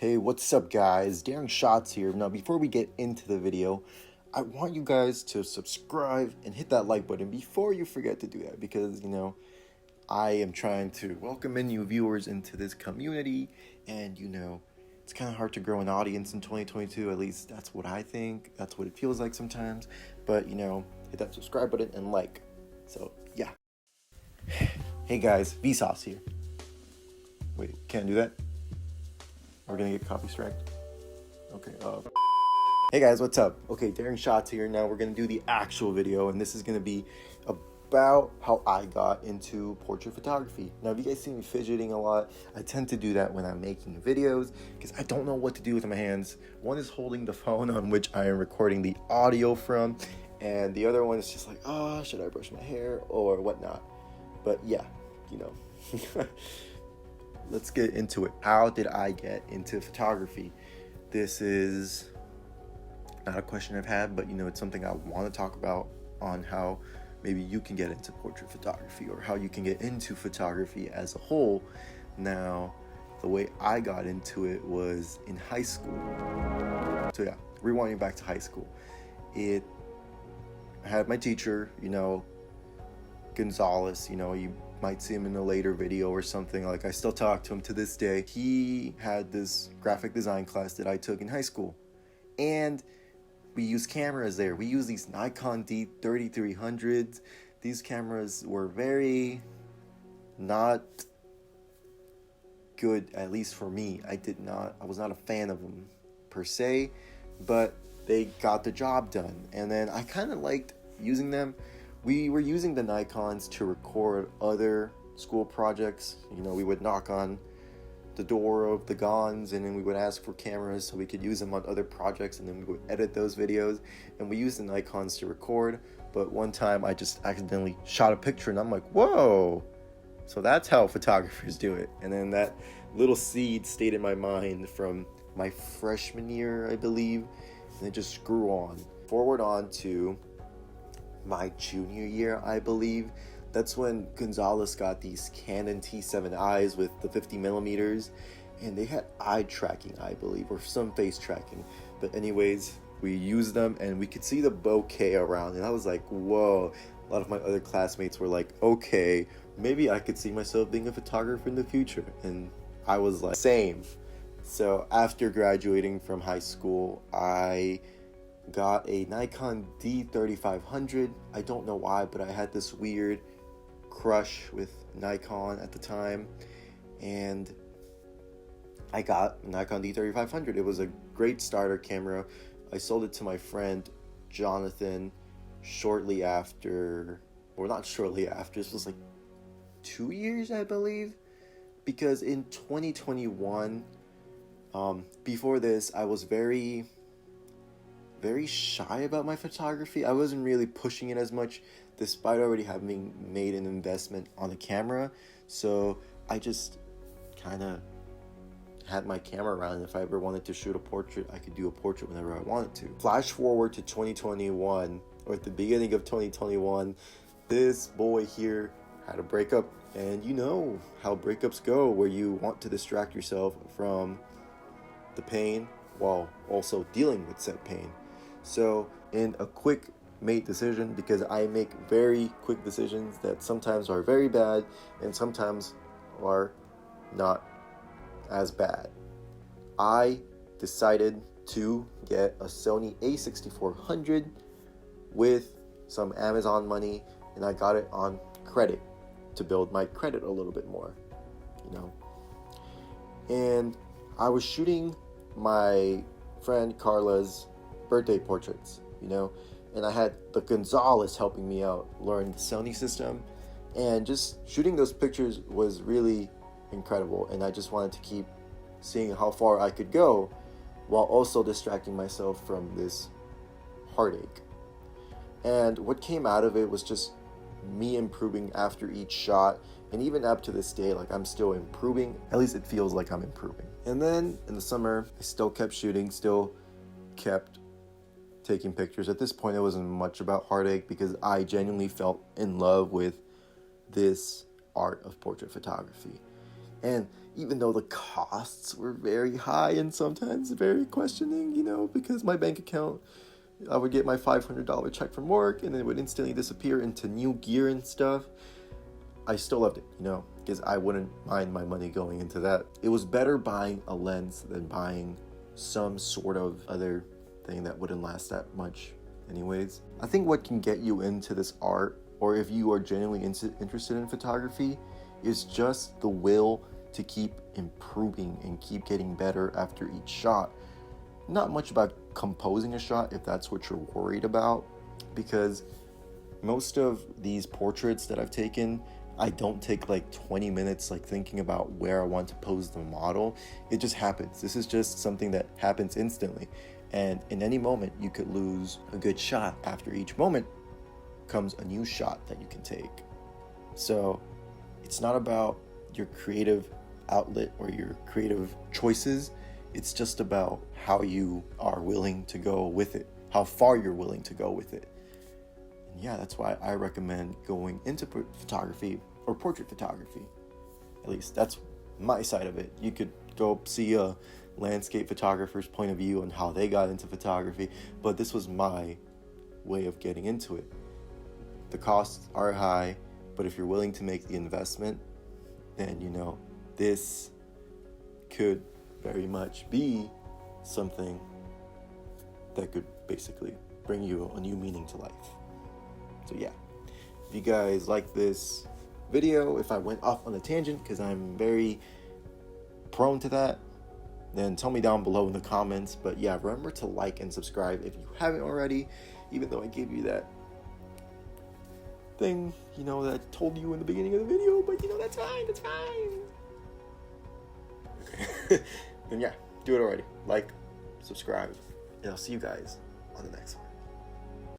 Hey, what's up guys? Daring Shots here. Now before we get into the video, I want you guys to subscribe and hit that like button before you forget to do that because, I am trying to welcome in new viewers into this community and, it's kind of hard to grow an audience in 2022. At least that's what I think. That's what it feels like sometimes. But, hit that subscribe button and like. So, yeah. Hey guys, Vsauce here. Wait, can't do that? We're gonna get copy striked. Okay, hey guys, what's up? Okay, Daring Shots here. Now we're gonna do the actual video, and this is gonna be about how I got into portrait photography. Now, if you guys see me fidgeting a lot, I tend to do that when I'm making videos because I don't know what to do with my hands. One is holding the phone on which I am recording the audio from, and the other one is just like, oh, should I brush my hair or whatnot? But yeah, let's get into it. How did I get into photography? This is not a question I've had, but it's something I want to talk about on how maybe you can get into portrait photography or how you can get into photography as a whole. Now, the way I got into it was in high school. So yeah, rewinding back to high school. I had my teacher, Gonzalez, you might see him in a later video or something. Like, I still talk to him to this day. He had this graphic design class that I took in high school, and we used cameras there. We used these Nikon D3300s. These cameras were very not good, at least for me. I was not a fan of them per se, but they got the job done. And then I kind of liked using them. We were using the Nikons to record other school projects. We would knock on the door of the Gons, and then we would ask for cameras so we could use them on other projects, and then we would edit those videos. And we used the Nikons to record. But one time I just accidentally shot a picture, and I'm like, whoa! So that's how photographers do it. And then that little seed stayed in my mind from my freshman year, I believe, and it just grew on. Forward on to my junior year, I believe. That's when Gonzalez got these Canon T7Is with the 50 millimeters, and they had eye tracking, I believe, or some face tracking. But anyways, we used them and we could see the bokeh around, and I was like, whoa. A lot of my other classmates were like, okay, maybe I could see myself being a photographer in the future. And I was like, same. So after graduating from high school, I got a Nikon D3500. I don't know why, but I had this weird crush with Nikon at the time, and I got Nikon D3500. It was a great starter camera. I sold it to my friend Jonathan shortly after, or not shortly after, this was like 2 years, I believe, because in 2021, before this, I was very shy about my photography. I wasn't really pushing it as much, despite already having made an investment on a camera. So I just kind of had my camera around, and if I ever wanted to shoot a portrait, I could do a portrait whenever I wanted to. Flash forward to 2021, or at the beginning of 2021, this boy here had a breakup, and you know how breakups go, where you want to distract yourself from the pain while also dealing with said pain. So in a quick made decision, because I make very quick decisions that sometimes are very bad and sometimes are not as bad, I decided to get a Sony a6400 with some Amazon money, and I got it on credit to build my credit a little bit more, And I was shooting my friend Carla's birthday portraits, and I had the Gonzalez helping me out learn the Sony system, and just shooting those pictures was really incredible, and I just wanted to keep seeing how far I could go while also distracting myself from this heartache. And what came out of it was just me improving after each shot, and even up to this day, like, I'm still improving. At least it feels like I'm improving. And then in the summer, I still kept shooting, still kept taking pictures. At this point, it wasn't much about heartache because I genuinely felt in love with this art of portrait photography. And even though the costs were very high and sometimes very questioning, because my bank account, I would get my $500 check from work and it would instantly disappear into new gear and stuff. I still loved it, because I wouldn't mind my money going into that. It was better buying a lens than buying some sort of other thing that wouldn't last that much anyways. I think what can get you into this art, or if you are genuinely interested in photography, is just the will to keep improving and keep getting better after each shot. Not much about composing a shot if that's what you're worried about, because most of these portraits that I've taken, I don't take like 20 minutes like thinking about where I want to pose the model. It just happens. This is just something that happens instantly. And in any moment, you could lose a good shot. After each moment comes a new shot that you can take. So it's not about your creative outlet or your creative choices. It's just about how you are willing to go with it, how far you're willing to go with it. And yeah, that's why I recommend going into photography or portrait photography. At least that's my side of it. You could go see a landscape photographer's point of view on how they got into photography, but this was my way of getting into it. The costs are high, but if you're willing to make the investment, then this could very much be something that could basically bring you a new meaning to life. So yeah, if you guys like this video, if I went off on a tangent, because I'm very prone to that, then tell me down below in the comments. But yeah, remember to like and subscribe if you haven't already, even though I gave you that thing, that I told you in the beginning of the video, but that's fine. Okay. Then yeah, do it already. Like, subscribe, and I'll see you guys on the next one.